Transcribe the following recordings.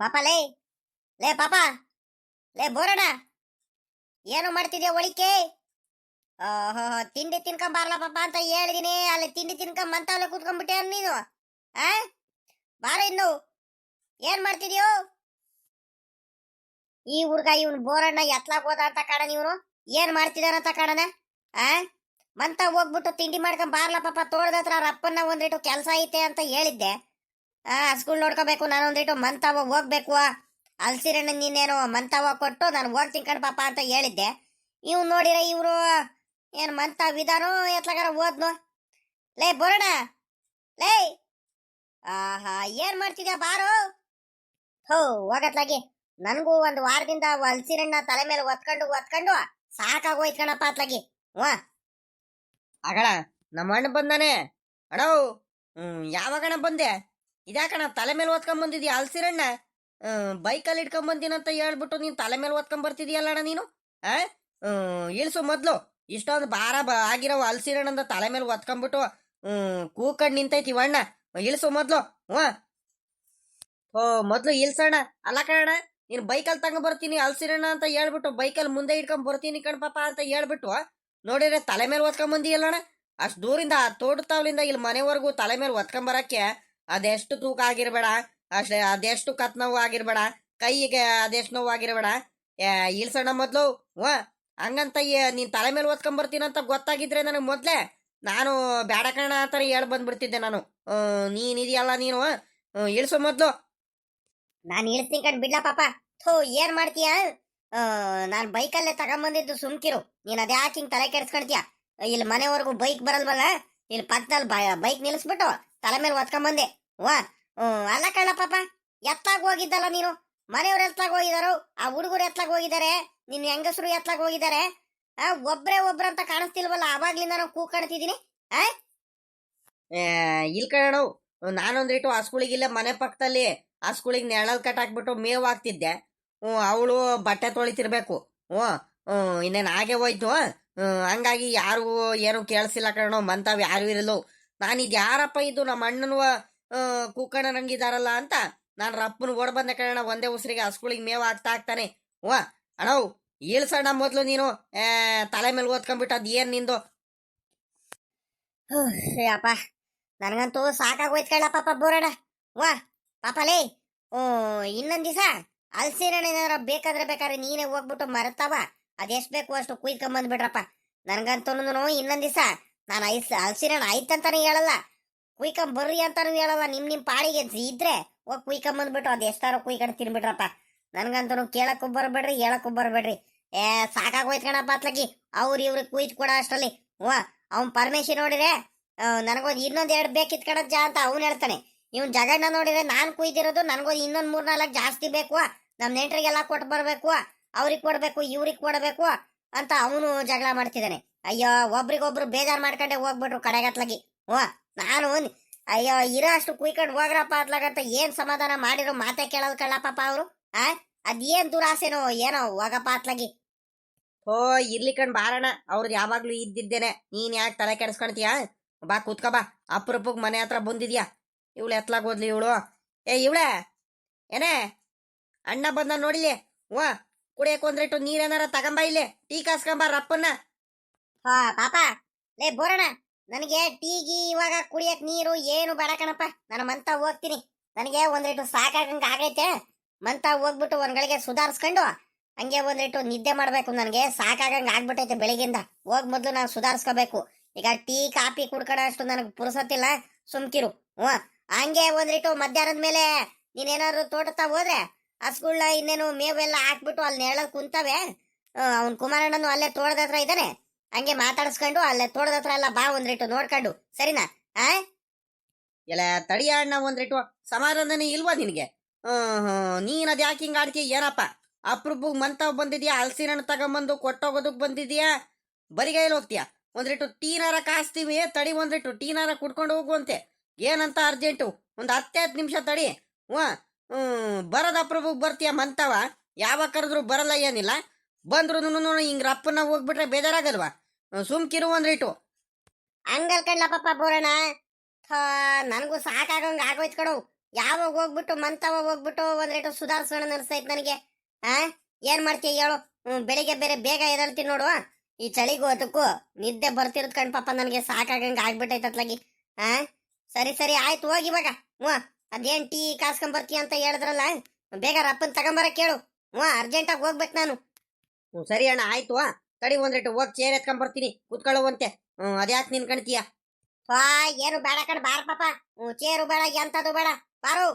ಪಾಪ ಲೇ ಲೇ ಪಾಪ ಲೇ ಬೋರಣ ಏನು ಮಾಡ್ತಿದ್ಯಾ ಒಳಿಕೆ? ಓಹೋ, ತಿಂಡಿ ತಿನ್ಕೊಂಬಾರ್ಲ ಪಾಪ ಅಂತ ಹೇಳಿದೀನಿ. ಅಲ್ಲಿ ತಿಂಡಿ ತಿನ್ಕೊಂಬಂತವಳೆ ಕೂತ್ಕೊಂಡ್ಬಿಟ್ಟೆ ನೀನು. ಆ ಬಾರ ಇನ್ನು. ಏನ್ ಮಾಡ್ತಿದ್ಯೋ? ಈ ಹುಡ್ಗ ಇವನ್ ಬೋರಣ್ಣ ಎತ್ಲಾಕ್ ಹೋದ ಅಂತ ಕಾಣ. ಇವನು ಏನ್ ಮಾಡ್ತಿದಾನಂತ ಕಾಣನ. ಆ ಮಂತ ಹೋಗ್ಬಿಟ್ಟು ತಿಂಡಿ ಮಾಡ್ಕೊಂಡ್ ಬಾರ್ಲ ಪಾಪ. ತೋಟದತ್ರ ಅವ್ರ ಅಪ್ಪನ್ನ ಒಂದಿಟ್ಟು ಕೆಲ್ಸ ಐತೆ ಅಂತ ಹೇಳಿದ್ದೆ. ಸ್ಕೂಲ್ ನೋಡ್ಕೋಬೇಕು, ನಾನು ಒಂದಿಟ್ಟು ಮಂತಾವ ಹೋಗ್ಬೇಕು. ಅಲ್ಸಿರಣ್ಣ ನೀನೇನು ಮಂತಾವ ಕೊಟ್ಟು ನಾನು ಹೋಗ್ತೀನಿ ಕಣ್ ಪಾಪ ಅಂತ ಹೇಳಿದ್ದೆ. ಇವ್ ನೋಡಿರ ಇವ್ರು ಏನ್ ಮಂತ ವಿಧಾನೋ ಎತ್ಲಾಗಾರ ಓದ್ನು. ಲೇ ಬೋರಣ ಲೇ, ಆಹಾ ಏನ್ ಮಾಡ್ತಿದ್ಯಾ ಬಾರೋ. ಹೋ ಹೋಗತ್ಲಾಗಿ. ನನ್ಗೂ ಒಂದು ವಾರದಿಂದ ಹಲ್ಸಿರಣ್ಣ ತಲೆ ಮೇಲೆ ಒತ್ಕೊಂಡು ಸಾಕಾಗೋಯ್ತು ಕಣಪ್ಪ ಅತ್ಲಾಗಿ. ವಾ ಅಗಣ ನಮ್ಮ ಅಣ್ಣ ಬಂದಾನೆ ಅಣ್ಣವ್. ಯಾವಾಗಣ ಬಂದೆ? ಇದ್ಯಾಕಣ ತಲೆ ಮೇಲೆ ಓದ್ಕೊಂಡ್ ಬಂದಿದ್ಯಾ ಹಲ್ಸಿರಣ್ಣ? ಬೈಕಲ್ಲಿ ಇಟ್ಕೊಂಡ್ ಬಂದಿನಂತ ಹೇಳ್ಬಿಟ್ಟು ನೀನ್ ತಲೆ ಮೇಲೆ ಓದ್ಕೊಂಡ್ ಬರ್ತಿದ್ಯಲ್ಲಣ್ಣ ನೀನು. ಆ ಇಳ್ಸು ಮೊದ್ಲು. ಇಷ್ಟೊಂದು ಭಾರ ಆಗಿರೋ ಹಲ್ಸಿರಣ್ಣಂದ ತಲೆ ಮೇಲೆ ಒತ್ಕೊಂಡ್ಬಿಟ್ಟು ಕೂಕಂಡ್ ನಿಂತೈತಿ ಅಣ್ಣ. ಇಳ್ಸು ಮೊದ್ಲು. ಓ ಮೊದ್ಲು ಇಳ್ಸಣ್ಣ. ಅಲ್ಲ ಕಣ, ನೀನ್ ಬೈಕಲ್ಲಿ ತಗೊಂಡ್ ಬರ್ತೀನಿ ಹಲ್ಸಿರಣ್ಣ ಅಂತ ಹೇಳ್ಬಿಟ್ಟು ಬೈಕಲ್ಲಿ ಮುಂದೆ ಇಟ್ಕೊಂಡ್ ಬರ್ತೀನಿ ಕಣ್ ಪಾಪ ಅಂತ ಹೇಳ್ಬಿಟ್ಟು ನೋಡಿದ್ರೆ ತಲೆ ಮೇಲೆ ಒತ್ಕೊಂಡ್ ಬಂದಿಯಲ್ಲಣ್ಣ. ಅಷ್ಟು ದೂರಿಂದ ತೋಟತಾವ್ಲಿಂದ ಇಲ್ಲಿ ಮನೆವರೆಗೂ ತಲೆ ಮೇಲೆ ಒತ್ಕೊಂಬರಕ್ಕೆ ಅದೆಷ್ಟು ತೂಕ ಆಗಿರ್ಬೇಡ, ಅಷ್ಟೇ ಅದೆಷ್ಟು ಕತ್ ನೋವು ಆಗಿರ್ಬೇಡ, ಕೈಗೆ ಅದೆಷ್ಟು ನೋವು ಆಗಿರ್ಬೇಡ. ಇಳ್ಸಣ್ಣ ಮೊದ್ಲು. ಹಂಗಂತ ನೀನ್ ತಲೆ ಮೇಲೆ ಒತ್ಕೊಂಬರ್ತೀನಂತ ಗೊತ್ತಾಗಿದ್ರೆ ನನಗೆ ಮೊದ್ಲೇ ನಾನು ಬೇಡ ಕಣ ಅಂತಾನೆ ಹೇಳ್ ಬಂದ್ಬಿಡ್ತಿದ್ದೆ ನಾನು. ನೀನಿದೆಯಲ್ಲ ನೀನು. ಇಳ್ಸು ಮೊದ್ಲು. ನಾನು ಇಳಿಸ್ತೀನಿ ಕಣ್ ಬಿಡ್ಲ ಪಾಪ. ಥೋ ಏನ್ ಮಾಡ್ತೀಯ? ನಾನ್ ಬೈಕಲ್ಲೇ ತಗೊಂಬಂದಿದ್ದು, ಸುಮ್ಕಿರು. ನೀನ್ ಅದೇ ಹಾಕಿ ತಲೆ ಕೆಡ್ಸ್ಕೊಳ್ತೀಯ. ಇಲ್ಲಿ ಮನೆವರೆಗೂ ಬೈಕ್ ಬರಲ್ವಲ್ಲ, ಇಲ್ಲಿ ಪಕ್ಕದಲ್ಲಿ ಬೈಕ್ ನಿಲ್ಲಿಸ್ಬಿಟ್ಟು ತಲೆ ಮೇಲೆ ಒತ್ಕೊಂಬಂದೆ. ಅಲ್ಲ ಕಳ್ಳ ಪಾಪ, ಎತ್ತಾಗ ಹೋಗಿದ್ದಲ್ಲ ನೀನು. ಮನೆಯವ್ರು ಎತ್ಲಾಗ ಹೋಗಿದಾರು, ಆ ಹುಡುಗರು ಎತ್ಲಾಗ ಹೋಗಿದ್ದಾರೆ, ನಿನ್ ಹೆಂಗಸರು ಎತ್ಲಾಗ ಹೋಗಿದ್ದಾರೆ. ಒಬ್ರಂತ ಕಾಣಿಸ್ತಿಲ್ವಲ್ಲ, ಅವಾಗ್ಲಿಂದ ನಾವು ಕೂಕಾಡ್ತಿದೀನಿ. ಇಲ್ ಕಣ, ನಾನೊಂದಿಟ್ಟು ಆ ಸ್ಕೂಲಿಗಿಲ್ಲ ಮನೆ ಪಕ್ಕದಲ್ಲಿ ಆ ಸ್ಕೂಲಿಗೆ ನೆಳಲ್ ಕಟ್ ಹಾಕ್ಬಿಟ್ಟು ಮೇವ್ ಹಾಕ್ತಿದ್ದೆ. ಅವಳು ಬಟ್ಟೆ ತೊಳಿತಿರ್ಬೇಕು. ಇನ್ನೇನು ಹಾಗೆ ಹೋಯ್ತು. ಹಂಗಾಗಿ ಯಾರಿಗೂ ಏನು ಕೇಳಿಸಿಲ್ಲ ಕಣೋ, ಮಂತಾವ್ ಯಾರು ಇರಲು. ನಾನಿದ್ ಯಾರಪ್ಪ ಇದು ನಮ್ಮ ಅಣ್ಣನ ಕೂಕಣರಂಗಿದಾರಲ್ಲ ಅಂತ ನಾನು ರಪ್ಪನ ಓಡ್ ಬಂದೆ ಕಣ. ಒಂದೇ ಉಸಿರಿಗೆ ಆ ಸ್ಕೂಲಿಗೆ ಮೇವ್ ಹಾಕ್ತಾನೆ. ಅಣ್ಣವ್ ಇಳ್ಸಣ್ಣ ಮೊದ್ಲು ನೀನು. ತಲೆ ಮೇಲೆ ಓದ್ಕೊಂಡ್ಬಿಟ್ಟು ಅದ್ ಏನ್ ನಿಂದು? ಅಪ್ಪ ನನಗಂತೂ ಸಾಕಾಗೋಯ್ತು ಕಳ್ಳ ಪಾಪ ಬೋರಣ. ಪಾಪಲೇ, ಇನ್ನೊಂದ್ ದಿವಸ ಹಲ್ಸಿರಣ್ಣ ಏನಾರ ಬೇಕಾದ್ರೆ ನೀನೇ ಹೋಗ್ಬಿಟ್ಟು ಮರತಾವ ಅದೆಷ್ಟ್ ಬೇಕು ಅಷ್ಟು ಕುಯ್ಕೊಂಬಂದ್ಬಿಡ್ರಪ್ಪ. ನನ್ಗಂತೂ ಇನ್ನೊಂದ್ ದಿವಸ ನಾನು ಹಲ್ಸಿರಣ್ಣ ಆಯ್ತಂತಾನು ಹೇಳಲ್ಲ, ಕುಯ್ಕೊಂಬರ್ರಿ ಅಂತಾನು ಹೇಳಲ್ಲ. ನಿಮ್ ಪಾಡಿಗೆ ಇದ್ರೆ ಹೋಗಿ ಕುಯ್ಕೊಂಬಂದ್ಬಿಟ್ಟು ಅದ್ ಎಷ್ಟಾರು ಕುಯ್ಕೊಂಡು ತಿನ್ಬಿಡ್ರಪ್ಪ. ನನ್ಗಂತೂ ಕೇಳಕ್ಕೂ ಬರಬೇಡ್ರಿ, ಹೇಳಕ್ಕೂ ಬರಬೇಡ್ರಿ. ಸಾಕಾಗೋಯ್ತು ಕಣಪ್ಪ ಅತ್ಲಕ್ಕಿ. ಇವ್ರಿಗೆ ಕುಯ್ದು ಕೊಡ ಅಷ್ಟರಲ್ಲಿ. ಅವ್ನ್ ಪರಮೇಶಿ ನೋಡಿದ್ರೆ ನನಗೊಂದು ಇನ್ನೊಂದ್ 2 ಬೇಕಿತ್ ಕಣಜ್ಜ ಅಂತ ಅವ್ನು ಹೇಳ್ತಾನೆ. ಇವ್ನ್ ಜಗಣ್ಣ ನೋಡಿದ್ರೆ ನಾನ್ ಕುಯ್ದಿರೋದು ನನಗೊಂದು ಇನ್ನೊಂದ್ 3-4 ಜಾಸ್ತಿ ಬೇಕು, ನಮ್ ನೆಂಟ್ರಿಗೆಲ್ಲ ಕೊಟ್ಟು ಬರ್ಬೇಕು, ಅವ್ರಿಗೆ ಕೊಡ್ಬೇಕು, ಇವ್ರಿಗೆ ಕೊಡ್ಬೇಕು ಅಂತ ಅವನು ಜಗಳ ಮಾಡ್ತಿದ್ದಾನೆ. ಅಯ್ಯೋ, ಒಬ್ರಿಗೊಬ್ರು ಬೇಜಾರ್ ಮಾಡ್ಕೊಂಡೆ ಹೋಗ್ಬಿಟ್ರು ಕಡೆಗತ್ಲಾಗಿ. ನಾನು ಅಯ್ಯೋ ಇರೋ ಅಷ್ಟು ಕುಯ್ಕೊಂಡು ಹೋಗ್ರಪ್ಪ ಅತ್ಲಾಗಂತ ಏನ್ ಸಮಾಧಾನ ಮಾಡಿರೋ ಮಾತೆ ಕೇಳೋದು ಕಳ್ಳ ಪಾಪ ಅವರು. ಅದೇನ್ ದುರಾಸೆನೋ ಏನೋ ಹೋಗಪ್ಪ ಅತ್ಲಾಗಿ. ಇರ್ಲಿ ಕಣ್ ಬಾರಣ, ಅವ್ರದ್ದು ಯಾವಾಗ್ಲೂ ಇದ್ದಿದ್ದೇನೆ. ನೀನ್ ಯಾಕೆ ತಲೆ ಕೆಡಿಸ್ಕೊಳ್ತೀಯ? ಬಾ ಕೂತ್ಕ ಬಾ. ಅಪರೂಪಕ್ಕೆ ಮನೆ ಹತ್ರ ಬಂದಿದ್ಯಾ. ಇವಳು ಎತ್ಲಾಗ ಹೋದ್ಲಿ ಇವಳು. ಇವಳೆ ಏನೇ ಅಣ್ಣ ಬಂದ ನೋಡಿಲಿ. ಕುಡಿಯಕ್ ಒಂದ್ರಿಟ್ಟು ನೀರೇನಾರ ತಗೊಂಬ, ಇಲ್ಲಿ ಟೀ ಕಾಸ್ಕೊಂಬ ರಪ್ಪನ್ನ. ಪಾಪ ಲೇ ಬೋರಣ, ನನಗೆ ಟೀಗಿ ಇವಾಗ ಕುಡಿಯಕ್ ನೀರು ಏನು ಬೇಡ ಕಣಪ್ಪ. ನಾನು ಮಂತ ಹೋಗ್ತೀನಿ. ನನಗೆ ಒಂದ್ರಿಟ್ಟು ಸಾಕಾಗಂಗ ಆಗೈತೆ. ಮಂತ ಹೋಗ್ಬಿಟ್ಟು ಒಂದ್ಗಳಿಗೆ ಸುಧಾರಿಸ್ಕೊಂಡು ಹಂಗೆ ಒಂದ್ರಿಟ್ಟು ನಿದ್ದೆ ಮಾಡ್ಬೇಕು. ನನಗೆ ಸಾಕಾಗಂಗ ಆಗ್ಬಿಟ್ಟೈತೆ ಬೆಳಿಗ್ಗೆಯಿಂದ. ಮೊದ್ಲು ನಾನು ಸುಧಾರಿಸ್ಕೋಬೇಕು. ಈಗ ಟೀ ಕಾಫಿ ಕುಡ್ಕೊಳ ಅಷ್ಟು ನನಗೆ ಪುರ್ಸತ್ತಿಲ್ಲ, ಸುಮ್ಕಿರು. ಹಂಗೆ ಒಂದ್ರಿಟ್ಟು ಮಧ್ಯಾಹ್ನದ ಮೇಲೆ ನೀನೇನಾದ್ರು ತೋಟತಾ ಹೋದ್ರೆ ಆ ಸ್ಕೂಲ್ನ ಇನ್ನೇನು ಮೇವೆಲ್ಲ ಹಾಕ್ಬಿಟ್ಟು ಅಲ್ಲಿ ನೆರಳಲ್ಲಿ ಕುಂತವೆ. ಅವ್ನ್ ಕುಮಾರಣ್ಣನು ಅಲ್ಲೇ ತೋಟದ ಹತ್ರ ಇದ್ದಾನೆ. ಹಂಗೆ ಮಾತಾಡಿಸ್ಕೊಂಡು ಅಲ್ಲೇ ತೋಟದ ಹತ್ರ ಎಲ್ಲ ಬಾ ಒಂದ್ರಿಟ್ಟು ನೋಡ್ಕೊಂಡು, ಸರಿನಾ? ಎಲ್ಲ ತಡಿಯ ಅಣ್ಣ, ಒಂದ್ರಿಟ್ಟು ಸಮಾಧಾನನೇ ಇಲ್ವಾ ನಿನ್ಗೆ? ನೀನ್ ಅದ್ ಯಾಕೆ ಹಿಂಗ ಆಡ್ತೀಯ ಏನಪ್ಪ? ಅಪ್ರೂಪ ಮಂತಾವ್ ಬಂದಿದ್ಯಾ, ಹಲ್ಸಿನಣ್ಣು ತಗೊಂಬಂದು ಕೊಟ್ಟೋಗೋದಕ್ ಬಂದಿದ್ಯಾ, ಬರಿಗೈಲಿ ಹೋಗ್ತೀಯಾ? ಒಂದ್ರಿಟ್ಟು ಟೀನಾರ ಕಾಸ್ತೀವಿ, ತಡಿ ಒಂದ್ರಿಟ್ಟು ಟೀನಾರ ಕುಡ್ಕೊಂಡು ಹೋಗುವಂತೆ. ಏನಂತ ಅರ್ಜೆಂಟು? ಒಂದು 10 ನಿಮಿಷ ತಡಿ. ಬರೋದ ಅಪ್ರೂಪಕ್ಕೆ ಬರ್ತೀಯ ಮಂತಾವ? ಯಾವಾಗ ಕರೆದ್ರು ಬರಲ್ಲ, ಏನಿಲ್ಲ. ಬಂದ್ರು ಹಿಂಗ್ ರಪ್ಪನ ಹೋಗ್ಬಿಟ್ರೆ ಬೇಜಾರಾಗಲ್ವಾ? ಸುಮ್ಕಿರು ಒಂದ್ರಿಟ್ಟು. ಹಂಗಲ್ ಕಣ್ಲ ಪಾಪ ಬೋರಣ, ನನಗೂ ಸಾಕಾಗಂಗ ಆಗೋಯ್ತು ಕಣವು. ಯಾವಾಗ ಹೋಗ್ಬಿಟ್ಟು ಮಂತವ ಹೋಗ್ಬಿಟ್ಟು ಒಂದ್ ರೇಟು ಸುಧಾರಿಸೋಣ ಅನ್ಸೈತ್ ನನಗೆ. ಆ ಏನ್ ಮಾಡ್ತೀಯ ಹೇಳು? ಬೆಳಿಗ್ಗೆ ಬೇರೆ ಬೇಗ ಎದಳ್ತೀನಿ ನೋಡು. ಈ ಚಳಿಗೂ ಅದಕ್ಕೂ ನಿದ್ದೆ ಬರ್ತಿರೋದ್ ಕಣ್ ಪಾಪ ನನಗೆ ಸಾಕಾಗಂಗ ಆಗ್ಬಿಟ್ಟೈತ್ ಅತ್ಲಾಗಿ. ಆ ಸರಿ ಸರಿ ಆಯ್ತು ಹೋಗಿ ಇವಾಗ. ಹ್ಞೂ ಅದೇನ್ ಟೀ ಕಾಸ್ಕೊಂಡ್ ಬರ್ತೀಯ ಅಂತ ಹೇಳಿದ್ರಲ್ಲ, ಬೇಗ ರಪ್ಪನ್ ತಗೊಂಬರಕ್ ಕೇಳು. ಹ್ಞೂ ಅರ್ಜೆಂಟಾಗಿ ಹೋಗ್ಬೇಕು ನಾನು. ಸರಿ ಅಣ್ಣ ಆಯ್ತು. ತಡಿ ಒಂದ್ರೇಟು ಹೋಗಿ ಚೇರ್ ಎತ್ಕೊಂಡ್ ಬರ್ತೀನಿ, ಕೂತ್ಕೊಳ್ಳುವಂತೆ. ಅದ್ಯಾಕೆ ನಿನ್ಕಣ್ತೀಯ? ವಾ ಏನು ಬೇಡ ಕಣ್ ಬಾರ ಪಾಪ. ಚೇರು ಬೇಡ ಎಂತದು ಬೇಡ ಬಾರು.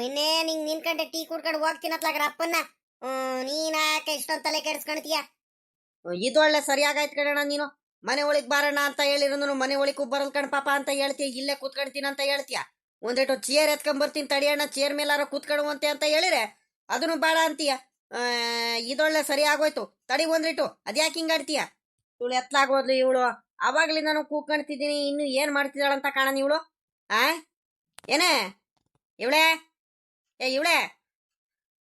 ಇನ್ನೇನ್ ಹಿಂಗ್ ನಿನ್ಕಂಡೆ ಟೀ ಕುಡ್ಕೊಂಡು ಹೋಗ್ತೀನಿ ಅತ್ಲಾಗ ರಪ್ಪನ್ನ. ನೀನಾಕೆ ಇಷ್ಟೊಂದ್ ತಲೆ ಕೆಡಿಸ್ಕೊಳ್ತೀಯ? ಇದೊಳ್ಳೆ ಸರಿಯಾಗಾಯ್ತು ಕಣಣ್ಣ ನೀನು. ಮನೆ ಒಳಗ್ ಬಾರಣ್ಣ ಅಂತ ಹೇಳಿರೋನು ಮನೆ ಒಳಗೂ ಬರಲ್ ಕಣ್ ಪಾಪ ಅಂತ ಹೇಳ್ತೀಯ, ಇಲ್ಲೇ ಕೂತ್ಕೊಳ್ತೀನಿ ಅಂತ ಹೇಳ್ತೀಯ. ಒಂದೇಟು ಚೇರ್ ಎತ್ಕೊಂಡ್ ಬರ್ತೀನಿ ತಡಿಯಣ್ಣ, ಚೇರ್ ಮೇಲಾರ ಕೂತ್ಕೊಳ್ಳುವಂತೆ ಅಂತ ಹೇಳಿದ್ರೆ ಅದನ್ನು ಬೇಡ ಅಂತೀಯ. ಇದೊಳ್ಳೆ ಸರಿ ಆಗೋಯ್ತು. ತಡಿ ಒಂದ್ರಿಟ್ಟು ಅದ್ಯಾಕೆ ಹಿಂಗಾಡ್ತೀಯ? ಇವಳು ಎತ್ಲಾಗೋದ್ಲು ಇವಳು. ಅವಾಗ್ಲಿ ನಾನು ಕೂತ್ಕೊಳ್ತಿದ್ದೀನಿ, ಇನ್ನು ಏನ್ ಮಾಡ್ತಿದ್ದಾಳಂತ ಕಾಣ ಇವಳು. ಆ ಏನೇ ಇವಳೆ? ಇವಳೆ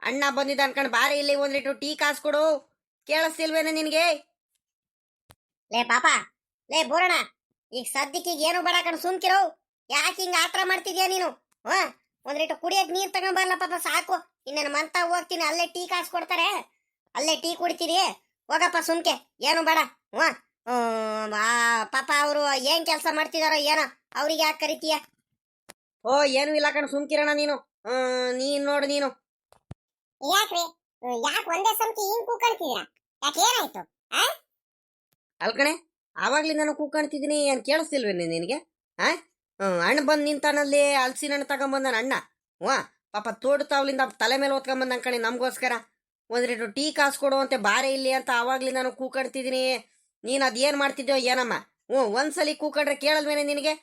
ಅಣ್ಣ ಬಂದಿದ್ದ ಅನ್ಕೊಂಡ್ ಬಾರಿ ಇಲ್ಲಿ ಒಂದ್ರಿಟ್ಟು ಟೀ ಕಾಸು ಕೊಡು. ಕೇಳಿಸ್ತಿಲ್ವೇನೆ ನಿನ್ಗೆ? ಲೇ ಪಾಪ, ಲೇ ಬೋರಣ, ಈಗ ಸದ್ಯಕ್ಕೆ ಈಗ ಏನು ಬೇಡ ಕಣ್ ಸುಮ್ಕಿರೋ. ಯಾಕೆ ಹಿಂಗ ಆತರ ಮಾಡ್ತಿದ್ಯಾ ನೀನು? ಒಂದ್ ಲೀಟರ್ ಕುಡಿಯಕ್ ನೀರ್ ತಗೊಂಬರ್ಲ ಪಾಪ ಸಾಕು. ಇನ್ನೇನು ಮಂತ ಹೋಗ್ತೀನಿ, ಅಲ್ಲೇ ಟೀ ಕಾಸು ಕೊಡ್ತಾರೆ, ಅಲ್ಲೇ ಟೀ ಕುಡಿತೀನಿ. ಹೋಗಪ್ಪ ಸುಮ್ಕೆ, ಏನು ಬೇಡ. ಪಾಪ ಅವರು ಏನ್ ಕೆಲಸ ಮಾಡ್ತಿದಾರೋ ಏನೋ, ಅವ್ರಿಗೆ ಯಾಕೆ ಕರಿತೀಯ? ಓ ಏನು ಇಲ್ಲ ಕಣ್ ಸುಮ್ಕಿರಣ ನೀನು. ನೀನ್ ನೋಡು ನೀನು. ಯಾಕ್ರಿ ಯಾಕೆ ಒಂದೇ ಸಂಖ್ಯೆ ಹಿಂಗ್ ಕೂಕಳ್ತಿದ್ದೀರಾ? ಯಾಕೆ ಏನಾಯ್ತು? ಅಲ್ಕಣೆ ಆವಾಗ್ಲಿ ನಾನು ಕೂತ್ಕೊಳ್ತಿದ್ದೀನಿ, ಏನ್ ಕೇಳಿಸ್ತಿಲ್ವೇನೆ ನಿನಗೆ? ಅಣ್ಣ ಬಂದ್ ನಿಂತಾನಲ್ಲಿ ಹಲ್ಸಿನ ಹಣ್ಣು ತಗೊಂಬಂದ ಅಣ್ಣ. ಪಾಪ ತೋಡು ತಾವ್ಲಿಂದ ತಲೆ ಮೇಲೆ ಓದ್ಕೊಂಬಂದ ಕಣೆ ನಮಗೋಸ್ಕರ. ಒಂದ್ರೆಡು ಟೀ ಕಾಸು ಕೊಡುವಂತೆ ಬಾರೆ ಇಲ್ಲಿ ಅಂತ ಆವಾಗ್ಲಿ ನಾನು ಕೂಕಣ್ತಿದ್ದೀನಿ. ನೀನ್ ಅದೇನ್ ಮಾಡ್ತಿದ್ಯೋ ಏನಮ್ಮ? ಒಂದ್ಸಲಿ ಕೂಕಂಡ್ರೆ ಕೇಳಲ್ವೇನೆ ನಿನಗೆ?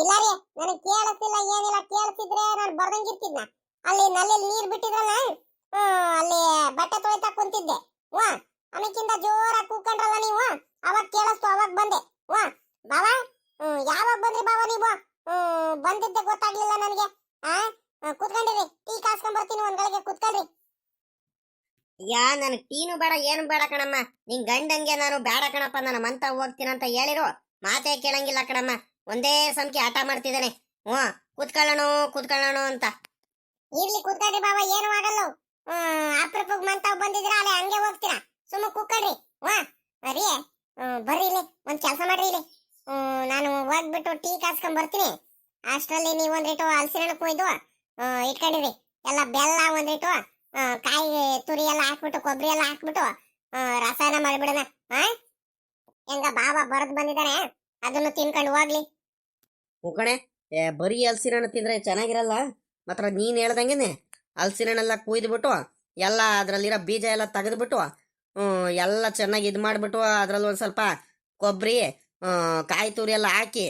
ಇಲ್ಲ ರೀ, ನನಗೆ ಕೇಳಿಸ್ತಿಲ್ಲ ಏನಿಲ್ಲ. ಕೇಳಿಸಿದ್ರೆ ನಾನು ಬರ್ದಂಗಿರ್ತಿದ್ನ. ಅಲ್ಲಿ ನಲ್ಲಿ ನೀರ್ ಬಿಟ್ಟಿದ್ರಲ್ಲ, ಅಲ್ಲಿ ಬಟ್ಟೆ ತೊಳಿತಾ ಕುಂತಿದ್ದೆ. ಅದಕ್ಕಿಂತ ಜೋರಾಗಿ ಕೂಕೊಂಡ್ರಲ್ಲ ನೀವು, ಅವಾಗ ಕೇಳಿಸ್ತು, ಅವಾಗ ಬಂದೆ. ಬಾವಾ ಯಾವಾಗ ಬಂದ್ರಿ ಬಾವಾ ನೀವು? ಬಂದಿದ್ದೆ ಗೊತ್ತಾಗ್ಲಿಲ್ಲ ನನಗೆ. ಕೂತ್ಕೊಂಡಿರಿ, ಟೀ ಕಾಸ್ಕೊಂಡ್ ಬರ್ತೀನಿ, ಒಂದ್ ಗಳಿಗೆ ಕೂತ್ಕೊಳ್ರಿ. ನನಗ್ ಟೀನು ಬೇಡ ಏನು ಬೇಡ ಕಣಮ್ಮ. ನಿನ್ ಗಂಡಂಗೆ ನಾನು ಬೇಡ ಕಣಪ್ಪ, ನಾನು ಮಂತ ಹೋಗ್ತೀನಂತ ಹೇಳಿರು ಮಾತೇ ಕೇಳಂಗಿಲ್ಲ ಕಣಮ್ಮ. ಒಂದೇ ಸಂಖ್ಯೆ ಆಟ ಮಾಡ್ತಿದ್ದಾನೆ. ಕೂತ್ಕೊಳ್ಳೋಣ ಅಂತ. ಇರ್ಲಿ ಕೂತ್ಕೊಳ್ರಿ ಬಾಬಾ, ಏನು ಆಗಲ್ಲ. ಅಪ್ರೂಪಕ್ಕೆ ಮಂತಾವ್ ಬಂದಿದ್ರ ಅಲ್ಲೇ ಹಂಗೆ ಹೋಗ್ತೀರಾ? ಸುಮ್ಮ ಕೂತ್ಕೊಳ್ರಿ. ಅರಿ ಬರ್ರಿ ಇಲ್ಲಿ, ಒಂದ್ ಕೆಲಸ ಮಾಡ್ರಿ ಇಲ್ಲಿ. ನಾನು ಹೋಗ್ಬಿಟ್ಟು ಟೀ ಕಾಸ್ಕೊಂಡ್ ಬರ್ತೀನಿ. ಅಷ್ಟರಲ್ಲಿ ನೀವು ಒಂದಿಟ್ಟು ಹಲಸಿನ ಹಣ್ಣು ಕೊಯ್ದು ಇಟ್ಕೊಂಡಿರಿ. ಎಲ್ಲ ಬೆಲ್ಲ ಒಂದಿಟ್ಟು, ಕಾಯಿ ತುರಿ ಎಲ್ಲ ಹಾಕ್ಬಿಟ್ಟು, ಕೊಬ್ಬರಿ ಎಲ್ಲ ಹಾಕ್ಬಿಟ್ಟು ರಸಾಯನ ಮಾಡಿಬಿಡೋಣ. ಹೆಂಗ ಬಾಬಾ ಬರದ್ ಬಂದಿದ್ದಾನೆ, ಅದನ್ನು ತಿನ್ಕೊಂಡು ಹೋಗ್ಲಿ. ಕಣೆ ಬರೀ ಹಲ್ಸಿನ ಹಣ್ಣು ತಿಂದ್ರೆ ಚೆನ್ನಾಗಿರಲ್ಲ. ಮಾತ್ರ ನೀನ್ ಹೇಳ್ದಂಗೆನೆ ಹಲ್ಸಿನ ಹಣ್ಣೆಲ್ಲ ಕುಯ್ದುಬಿಟ್ಟು ಎಲ್ಲ ಅದ್ರಲ್ಲಿರೋ ಬೀಜ ಎಲ್ಲ ತೆಗೆದ್ಬಿಟ್ಟು ಎಲ್ಲ ಚೆನ್ನಾಗಿ ಇದು ಮಾಡಿಬಿಟ್ಟು ಅದ್ರಲ್ಲಿ ಒಂದು ಸ್ವಲ್ಪ ಕೊಬ್ಬರಿ, ಕಾಯಿ ತುರಿ ಎಲ್ಲ ಹಾಕಿ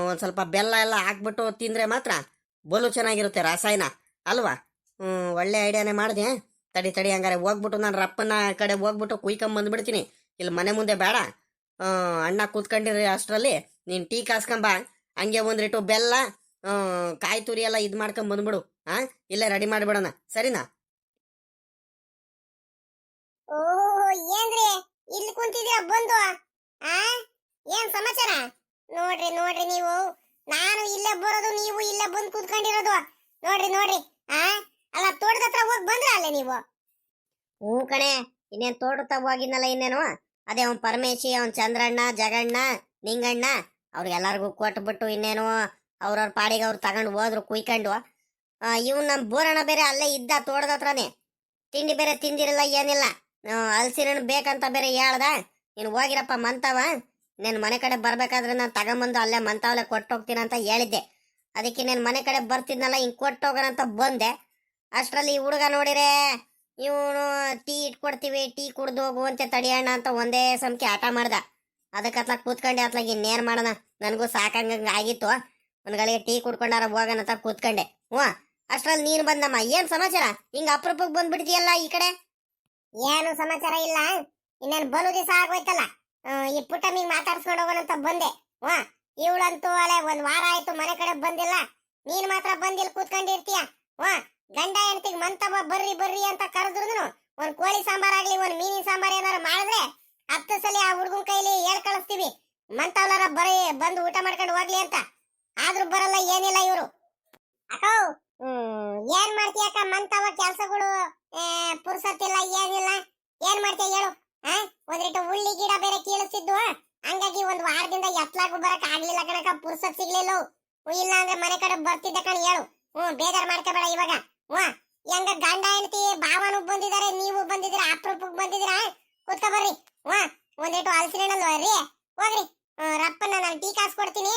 ಒಂದು ಸ್ವಲ್ಪ ಬೆಲ್ಲ ಎಲ್ಲ ಹಾಕ್ಬಿಟ್ಟು ತಿಂದರೆ ಮಾತ್ರ ಬಲು ಚೆನ್ನಾಗಿರುತ್ತೆ ರಸಾಯನ ಅಲ್ವಾ? ಒಳ್ಳೆ ಐಡಿಯಾನೇ ಮಾಡಿದೆ. ತಡಿ ಹಂಗಾರೆ ಹೋಗ್ಬಿಟ್ಟು ನಾನು ರಪ್ಪನ ಕಡೆ ಹೋಗ್ಬಿಟ್ಟು ಕುಯ್ಕೊಂಬಂದ್ಬಿಡ್ತೀನಿ. ಇಲ್ಲಿ ಮನೆ ಮುಂದೆ ಬೇಡ, ಅಣ್ಣ ಕೂತ್ಕೊಂಡಿರಿ ಅಷ್ಟರಲ್ಲಿ ನೀನು ಟೀ ಕಾಸ್ಕೊಂಬ. ಹಂಗೆ ಒಂದ್ರಿಟ್ಟು ಬೆಲ್ಲ, ಕಾಯಿ ತುರಿ ಎಲ್ಲ ಇದು ಮಾಡ್ಕೊಂಡ್ ಬಂದ್ಬಿಡು. ಇಲ್ಲೇ ರೆಡಿ ಮಾಡಿಬಿಡೋಣ, ಸರಿನಾ? ಏನ್ರಿ ಇಲ್ಲಿ ಕುಂತಿದ್ದೀರಾ ಬಂದು? ಏನ್ ಸಮಾಚಾರ? ನೋಡ್ರಿ ನೀವು, ನಾನು ಇಲ್ಲೇ ಬರೋದು, ನೀವು ಇಲ್ಲೇ ಬಂದು ಕೂತ್ಕೊಂಡಿರೋದು. ನೋಡ್ರಿ ಅಲ್ಲ ತೋಟದ ಹತ್ರ ಹೋಗಿ ಬಂದ್ರ ಅಲ್ಲೇ ನೀವು? ಕಣೆ, ಇನ್ನೇನ್ ತೋಟದ ಹೋಗಿದ್ನಲ್ಲ ಇನ್ನೇನು. ಅದೇ ಅವ್ನ್ ಪರಮೇಶಿ, ಅವ್ನ್ ಚಂದ್ರಣ್ಣ, ಜಗಣ್ಣ, ನಿಂಗಣ್ಣ ಅವ್ರಿಗೆಲ್ಲರಿಗೂ ಕೊಟ್ಬಿಟ್ಟು ಇನ್ನೇನು ಅವ್ರವ್ರ ಪಾಡಿಗೆ ಅವ್ರು ತಗೊಂಡು ಹೋದ್ರು ಕುಯ್ಕೊಂಡು. ಇವ್ ನಮ್ ಬೋರಣ್ಣ ಬೇರೆ ಅಲ್ಲೇ ಇದ್ದ ತೋಟದ ಹತ್ರನೇ. ತಿಂಡಿ ಬೇರೆ ತಿಂದಿರಲ್ಲ ಏನಿಲ್ಲ, ಹಲ್ಸಿನ ಹಣ್ಣು ಬೇಕಂತ ಬೇರೆ ಹೇಳ್ದ. ನೀನು ಹೋಗಿರಪ್ಪ ಮಂತವ, ನೀನು ಮನೆ ಕಡೆ ಬರ್ಬೇಕಾದ್ರೆ ನಾನು ತಗೊಂಬಂದು ಅಲ್ಲೇ ಮಂತವಲ್ಲೇ ಕೊಟ್ಟೋಗ್ತೀನಿ ಅಂತ ಹೇಳಿದ್ದೆ. ಅದಕ್ಕೆ ನೀನು ಮನೆ ಕಡೆ ಬರ್ತಿದ್ನಲ್ಲ, ಹಿಂಗೆ ಕೊಟ್ಟೋಗೋಣಂತ ಬಂದೆ. ಅಷ್ಟರಲ್ಲಿ ಈ ಹುಡುಗ ನೋಡಿರೆ ಇವನು ಟೀ ಇಟ್ಕೊಡ್ತೀವಿ, ಟೀ ಕುಡ್ದು ಹೋಗು ಅಂತೆ ತಡಿಯಣ್ಣ ಅಂತ ಒಂದೇ ಸಂಖ್ಯೆ ಆಟ ಮಾಡ್ದ. ಅದಕ್ಕೆ ಅತ್ಲಾಗ ಕೂತ್ಕೊಂಡೆ. ಅತ್ಲಾಗ ಇನ್ನೇನು ಮಾಡೋಣ, ನನಗೂ ಸಾಕಂಗ ಆಗಿತ್ತು. ಒಂದ್ಗಳಿಗೆ ಟೀ ಕುಡ್ಕೊಂಡಾರ ಹೋಗೋಣ ಅಂತ ಕೂತ್ಕೊಂಡೆ. ಅಷ್ಟ್ರಲ್ಲಿ ನೀನು ಬಂದಮ್ಮ. ಏನ್ ಸಮಾಚಾರ? ಹಿಂಗ ಅಪರೂಪಕ್ಕೆ ಬಂದ್ಬಿಡ್ತೀಯಲ್ಲ ಈ ಕಡೆ? ಏನು ಸಮಾಚಾರ ಇಲ್ಲ, ಇನ್ನೇನು ಬಲು ದಿವಸ ಆಗೋಯ್ತಲ್ಲ, ಈ ಪುಟ್ಟಮಿಗೆ ಮಾತಾಡ್ಸ್ಕೊಂಡು ಹೋಗೋಣಂತ ಬಂದೆ. ಇವಳಂತೂ ಅಲೆ ಒಂದ್ ವಾರ ಆಯ್ತು ಮನೆ ಕಡೆ ಬಂದಿಲ್ಲ. ನೀನ್ ಮಾತ್ರ ಬಂದಿಲ್ಲ ಕೂತ್ಕೊಂಡಿರ್ತೀಯ. ಗಂಡ ಹೆಂಡತಿಗೆ ಮಂತವ ಬರ್ರಿ ಅಂತ ಕರೆದ್ರು ಒಂದ್ ಕೋಳಿ ಸಾಂಬಾರ್ ಆಗ್ಲಿ, ಒಂದ್ ಮೀನಿನ ಸಾಂಬಾರ್ ಏನಾರು ಮಾಡಿದ್ರೆ 10 ಸಲ ಆ ಹುಡುಗನ ಕೈಲಿ ಹೇಳ್ ಕಳಿಸ್ತೀವಿ, ಮಂತವಲಾರ ಬರೀ ಬಂದು ಊಟ ಮಾಡ್ಕೊಂಡು ಹೋಗ್ಲಿ ಅಂತ. ಆದ್ರೂ ಬರಲ್ಲ, ಏನಿಲ್ಲ ಇವರು. ಅಕ್ಕೋ ಏನ್ ಮಾಡ್ತೀಯ ಅಕ್ಕ ಮಂತವ ಕೆಲ್ಸಗಳು ಪುರ್ಸತ್ತಿಲ್ಲ ಏನಿಲ್ಲ ಏನ್ ಮಾಡ್ತೀಯ ಹೇಳು ಆ ಒಂದಿಟ್ಟು ಉಳ್ಳಿ ಗಿಡ ಬೇರೆ ಕೀಳಿಸಿದ್ದು ಹಂಗಾಗಿ ಒಂದ್ ವಾರದಿಂದ ಎತ್ಲಾಗು ಬರಕ್ ಆಗ್ಲಿಲ್ಲ ಕಣಕ ಪುರ್ಸತ್ ಸಿಗ್ಲಿಲ್ಲ ಇಲ್ಲ ಅಂದ್ರೆ ಮನೆ ಕಡೆ ಬರ್ತಿದ್ದ ಕಣ ಹೇಳು ಬೇಜಾರ್ ಮಾಡ್ಕೋಬೇಡ ಇವಾಗ ಹೆಂಗ ಗಂಡ ಹೆಂಡತಿ ಭಾವನು ಬಂದಿದ್ದಾರೆ ನೀವು ಬಂದಿದ್ದೀರಾ ಅಪ್ರೂಪಕ್ ಬಂದಿದ್ದೀರಾ ಕೂತ್ಕೊ ಬರ್ರಿ ಒಂದಿಟ್ಟು ಹಲಸಿನಣ್ಣಲ್ವ ರೀ ಹೋಗ್ರಿ ರಪ್ಪನ್ನ ನಾನು ಟೀ ಕಾಸು ಕೊಡ್ತೀನಿ